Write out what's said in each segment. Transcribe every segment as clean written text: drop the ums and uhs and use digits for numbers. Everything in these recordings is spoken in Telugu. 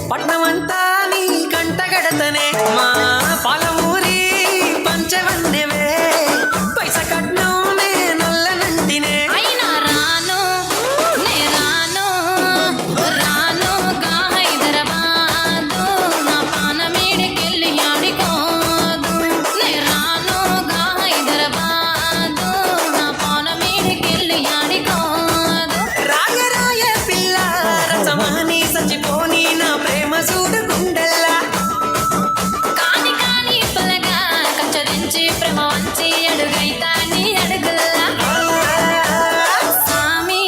పట్నమంతా నీ కంటగడతనే మా పాలమూరి పంచవన్నెవే పైస కట్నం నే నొల్లనంటినే అయినా రాను నే రాను రాను గా హైదరాబాదు నా పానమీడికెళ్ళి ఆడికోదు నే రాను గా హైదరాబాదు నా పానమీడికెళ్ళి ఆడికోదు రాయరాయ పిల్ల రసమాని సచిపోని నా ప్రేమ చూడు గుండెల్లా కాని కాని పలగా కచ్చరించి ప్రేమ వంచి అడుగైతా నీ అడుగుల్లా సామి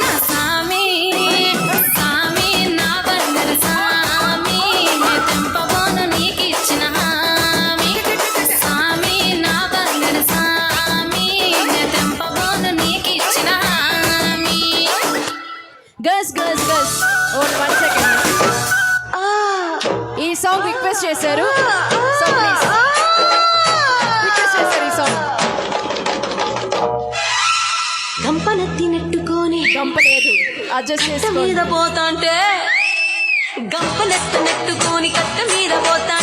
నా సామి సామి నా బంగారు సామి నే తెంపబోను నీకిచ్చిన హామీ సామి నా బంగారు సామి నే తెంపబోను నీకిచ్చిన హామీ girls girls girls one second ఈ సాంగ్ రిక్వెస్ట్ చేశారు సో ప్లీజ్ రిక్వెస్ట్ చేశారు ఈ సాంగ్ గంపనెత్తి నెట్టుకొని గంపలేదు అడ్జస్ట్ చేసుకోండి మీద పోతాంటే గంపనెత్త నెట్టుకొని కట్ట మీద పోతా